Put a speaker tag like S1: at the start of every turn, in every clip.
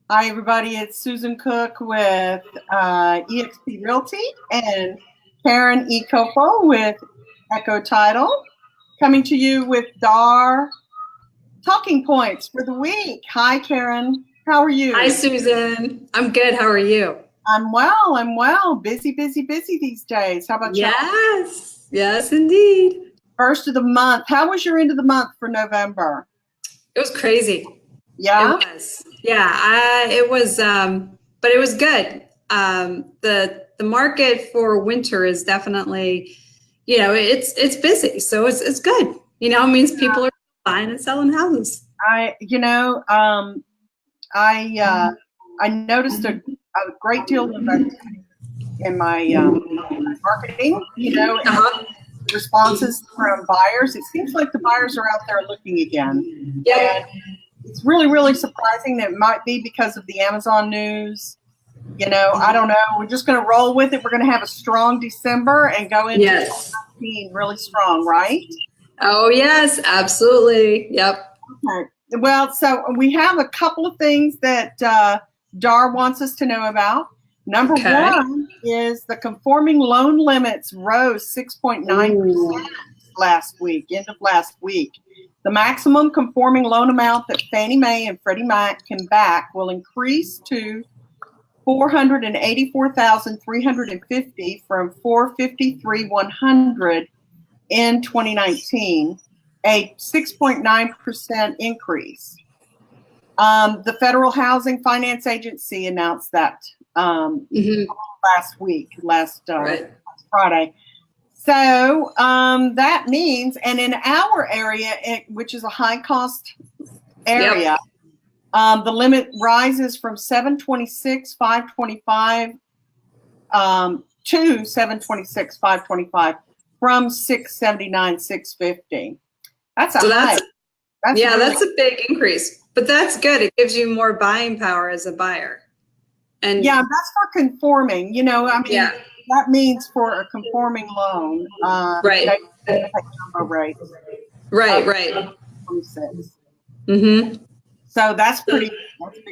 S1: Hi, everybody. It's Susan Cook with eXp Realty and Karen Efoko with Ekko Title, coming to you with DAAR talking points for the week. Hi, Karen. How are you?
S2: Hi, Susan. I'm good. How are you?
S1: I'm well. I'm well. Busy, busy, busy these days. How about you?
S2: Yes. Yes, indeed.
S1: First of the month. How was your end of the month for November?
S2: It was crazy.
S1: Yeah?
S2: It was. Yeah, it was, but it was good. The market for winter is definitely, it's busy. So it's good. It means people are buying and selling houses.
S1: I noticed a great deal of in my marketing, responses from buyers. It seems like the buyers are out there looking again.
S2: Yeah.
S1: And it's really, really surprising that it might be because of the Amazon news. I don't know. We're just going to roll with it. We're going to have a strong December and go into 2019 really strong, right?
S2: Oh, yes, absolutely. Yep.
S1: Okay. Well, so we have a couple of things that DAAR wants us to know about. Number one is the conforming loan limits rose 6.9% last week, end of last week. The maximum conforming loan amount that Fannie Mae and Freddie Mac can back will increase to $484,350 from $453,100 in 2019, a 6.9% increase. The Federal Housing Finance Agency announced that last Friday. So that means, and in our area, which is a high cost area, the limit rises from $726,525 to $726,525 from $679,650. That's a
S2: big increase, but that's good. It gives you more buying power as a buyer. And
S1: yeah, that's for conforming. That means for a conforming loan.
S2: Right.
S1: Right.
S2: 26.
S1: So that's big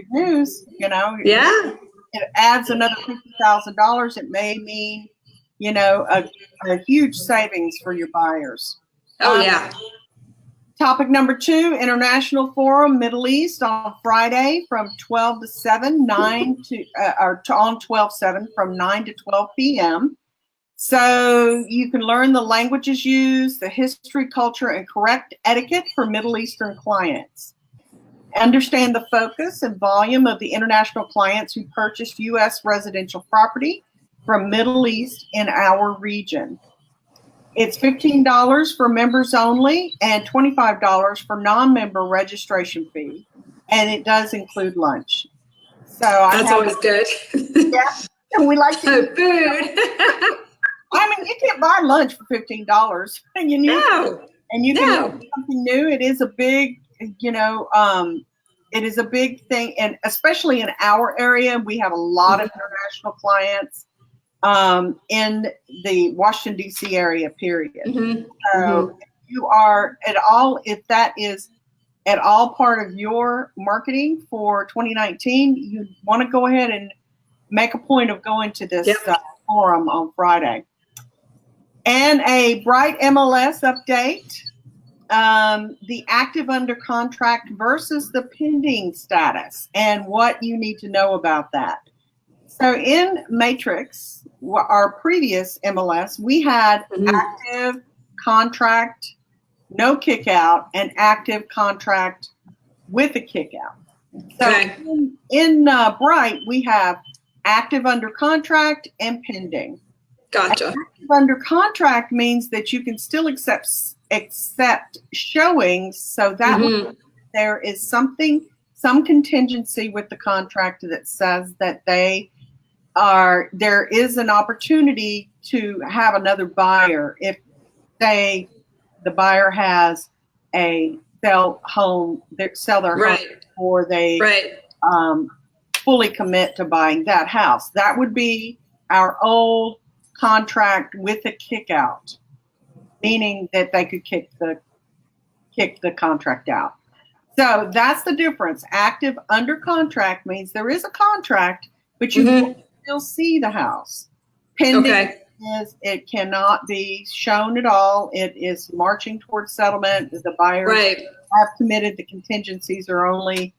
S1: news.
S2: Yeah.
S1: It adds another $50,000. It may mean, a huge savings for your buyers.
S2: Oh, yeah.
S1: Topic number 2, International Forum Middle East on Friday from 12 to 7, on 12/7 from 9 to 12 p.m. So you can learn the languages used, the history, culture, and correct etiquette for Middle Eastern clients. Understand the focus and volume of the international clients who purchased U.S. residential property from Middle East in our region. It's $15 for members only and $25 for non-member registration fee, and it does include lunch. So
S2: that's always good.
S1: Yeah, and we like to
S2: eat food.
S1: You can't buy lunch for $15, and you can learn something new. It is a big, it is a big thing, and especially in our area, we have a lot of international clients. In the Washington, D.C. area, period. So if you are if that is at all part of your marketing for 2019, you want to go ahead and make a point of going to this forum on Friday. And a bright MLS update, the active under contract versus the pending status and what you need to know about that. So in Matrix, our previous MLS, we had active contract, no kick out, and active contract with a kick out. So in Bright, we have active under contract and pending.
S2: Gotcha.
S1: Active under contract means that you can still accept showings, so that there is some contingency with the contract that says that there is an opportunity to have another buyer if the buyer has sell their home or they fully commit to buying that house. That would be our old contract with a kick out, meaning that they could kick the kick the contract out. So that's the difference. Active under contract means there is a contract, but you can still see the house. Pending is it cannot be shown at all. It is marching towards settlement. The buyers have committed. The contingencies are only,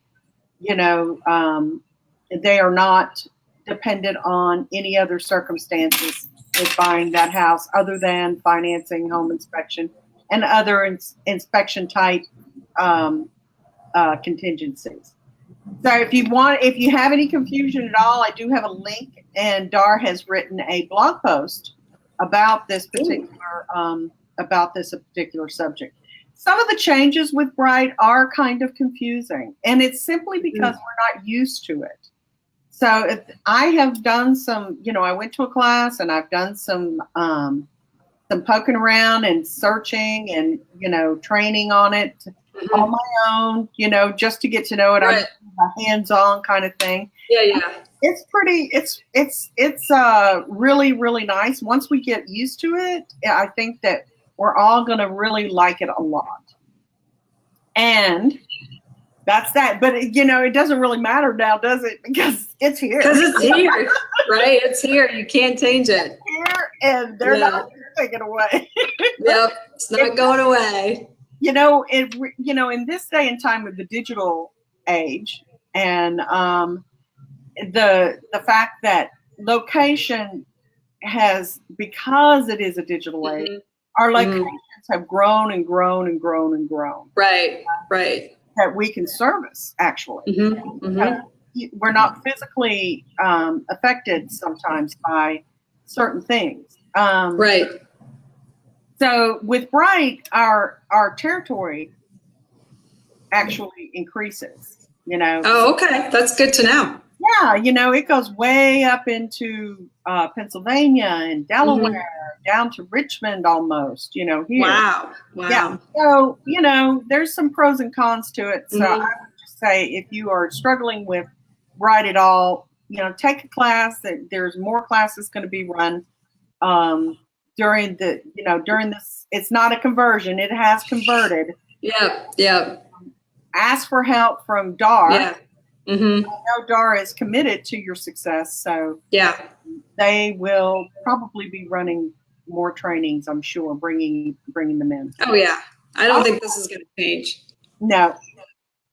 S1: they are not dependent on any other circumstances with buying that house other than financing, home inspection, and other inspection type contingencies. So if you have any confusion at all, I do have a link, and DAAR has written a blog post about this particular subject. Some of the changes with Bright are kind of confusing, and it's simply because we're not used to it. So I have done some, I went to a class and I've done some poking around and searching and, training on it on my own, just to get to know it. I'm a hands-on kind of thing.
S2: Yeah.
S1: It's pretty, it's really, really nice. Once we get used to it, I think that we're all going to really like it a lot. And that's that. But, it doesn't really matter now, does it? Because it's here.
S2: Because it's here, right? It's here. You can't change it.
S1: It's here, and they're not going to take it away.
S2: Yep. It's not going away.
S1: In this day and time of the digital age, and the fact that location has, because it is a digital age, our locations have grown and grown and grown and grown.
S2: Right.
S1: That we can service, actually. We're not physically affected sometimes by certain things.
S2: Right.
S1: So with Bright, our territory actually increases,
S2: Oh, okay. That's good to know.
S1: Yeah, it goes way up into Pennsylvania and Delaware, down to Richmond almost, here.
S2: Wow.
S1: Yeah. So, there's some pros and cons to it. So I would just say if you are struggling with Bright at all, take a class. There's more classes going to be run during this. It's not a conversion. It has converted.
S2: Yeah.
S1: Ask for help from DAAR.
S2: Yeah.
S1: I know DAAR is committed to your success, so they will probably be running more trainings, I'm sure, bringing them in.
S2: Oh yeah, I don't think this is going to change.
S1: No,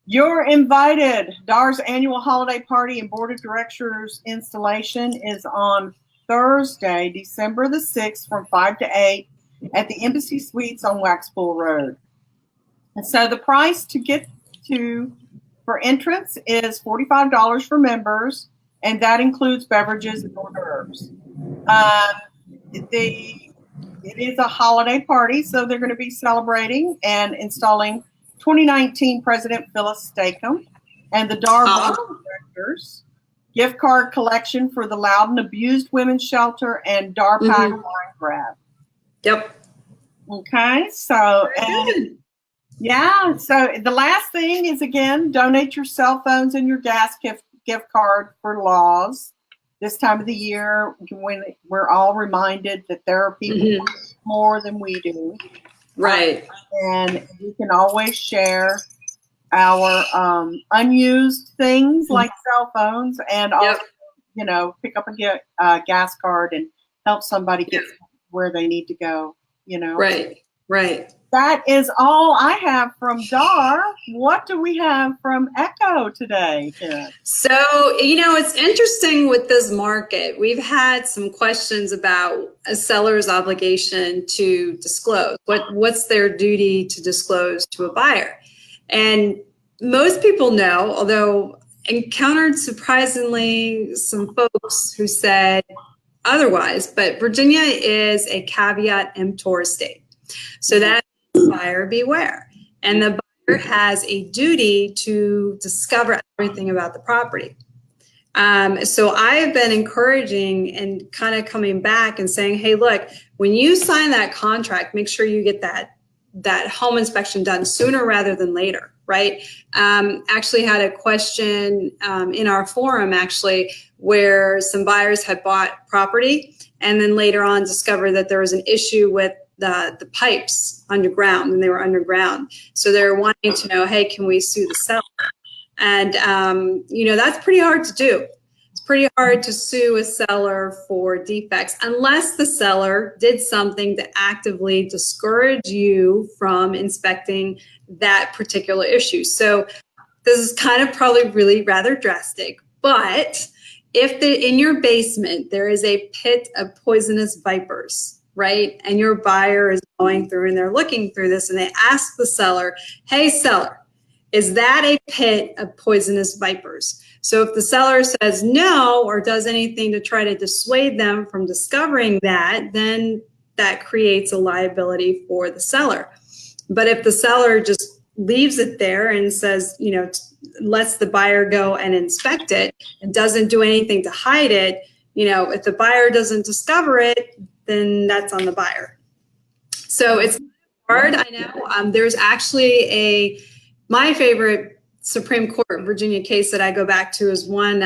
S1: you're invited. DAAR's annual holiday party and board of directors installation is on Thursday, December the 6th, from 5 to 8 at the Embassy Suites on Waxpool Road. And so the price to get to for entrance is $45 for members, and that includes beverages and hors d'oeuvres. It is a holiday party, so they're going to be celebrating and installing 2019 President Phyllis Stakem and the DAAR board of directors, gift card collection for the Loudon Abused Women's Shelter, and DAAR Pack wine grab.
S2: Yep.
S1: Okay, so yeah, so the last thing is, again, donate your cell phones and your gas gift card for laws. This time of the year, when we're all reminded that there are people more than we do.
S2: Right.
S1: And we can always share our unused things like cell phones, and also, pick up a gas card and help somebody get where they need to go,
S2: Right.
S1: That is all I have from DAAR. What do we have from Ekko today, Karen?
S2: So, it's interesting with this market. We've had some questions about a seller's obligation to disclose. What's their duty to disclose to a buyer? And most people know, although encountered surprisingly some folks who said otherwise, but Virginia is a caveat emptor state. So that buyer beware. And the buyer has a duty to discover everything about the property. So I have been encouraging and kind of coming back and saying, hey, look, when you sign that contract, make sure you get that home inspection done sooner rather than later, right? Actually had a question in our forum, actually, where some buyers had bought property and then later on discovered that there was an issue with the pipes underground, and they were underground. So they're wanting to know, hey, can we sue the seller? And, that's pretty hard to do. It's pretty hard to sue a seller for defects unless the seller did something to actively discourage you from inspecting that particular issue. So this is kind of probably really rather drastic, but if in your basement there is a pit of poisonous vipers, right, and your buyer is going through and they're looking through this and they ask the seller, hey, seller, is that a pit of poisonous vipers? So if the seller says no or does anything to try to dissuade them from discovering that, then that creates a liability for the seller. But if the seller just leaves it there and says, lets the buyer go and inspect it and doesn't do anything to hide it, if the buyer doesn't discover it, then that's on the buyer. So it's hard, I know. There's actually my favorite Supreme Court Virginia case that I go back to is one,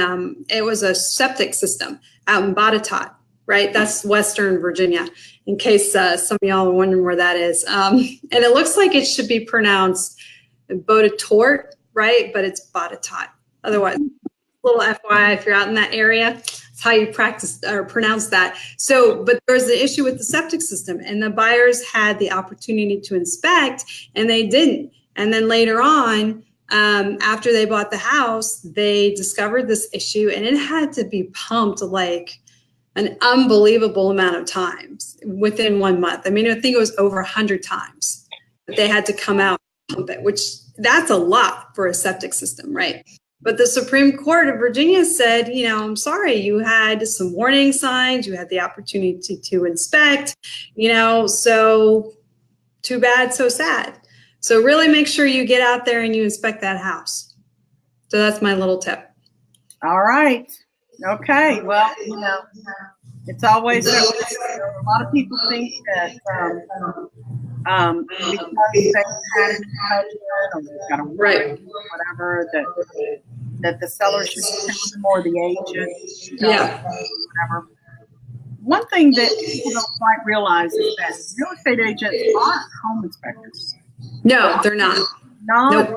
S2: it was a septic system out in Botetourt, right? That's Western Virginia, in case some of y'all are wondering where that is. And it looks like it should be pronounced Botetourt, right? But it's Botetourt. Otherwise, little FYI, if you're out in that area, that's how you practice or pronounce that. So, but there's the issue with the septic system, and the buyers had the opportunity to inspect, and they didn't. And then later on, after they bought the house, they discovered this issue, and it had to be pumped like an unbelievable amount of times within 1 month. I mean, I think it was over 100 times that they had to come out and pump it, which that's a lot for a septic system, right? But the Supreme Court of Virginia said, I'm sorry, you had some warning signs, you had the opportunity to inspect, so too bad, so sad. So really make sure you get out there and you inspect that house. So that's my little tip.
S1: All right. Okay. Well, it's always a lot of people think that because they've had an judgment or they've got a
S2: right,
S1: whatever, that the seller should pay more the agent. Whatever. One thing that people don't quite realize is that real estate agents aren't home inspectors.
S2: No, they're not.
S1: Not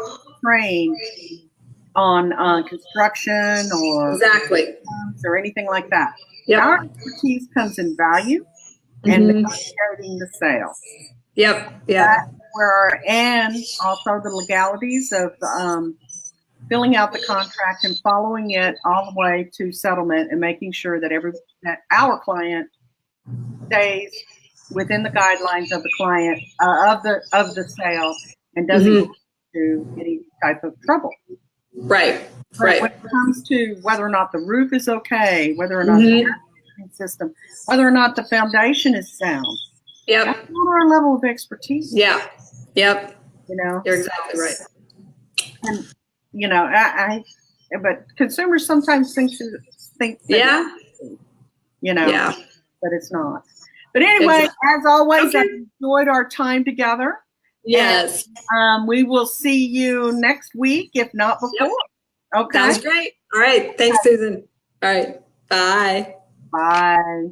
S1: trained on construction or
S2: exactly
S1: or anything like that.
S2: Yep.
S1: Our expertise comes in value and negotiating the sale.
S2: Yep.
S1: And also the legalities of filling out the contract and following it all the way to settlement and making sure that that our client stays within the guidelines of the client of the sale and doesn't get into any type of trouble.
S2: Right.
S1: But
S2: right.
S1: when it comes to whether or not the roof is okay, whether or not the air conditioning system, whether or not the foundation is sound, that's not our level of expertise.
S2: Yeah. Yep.
S1: You're
S2: exactly right.
S1: And but consumers sometimes think that, but it's not. But anyway, as always, I enjoyed our time together.
S2: Yes.
S1: And, we will see you next week, if not before.
S2: Yep.
S1: Okay.
S2: Sounds great. All right. Thanks, Susan. All right. Bye.
S1: Bye.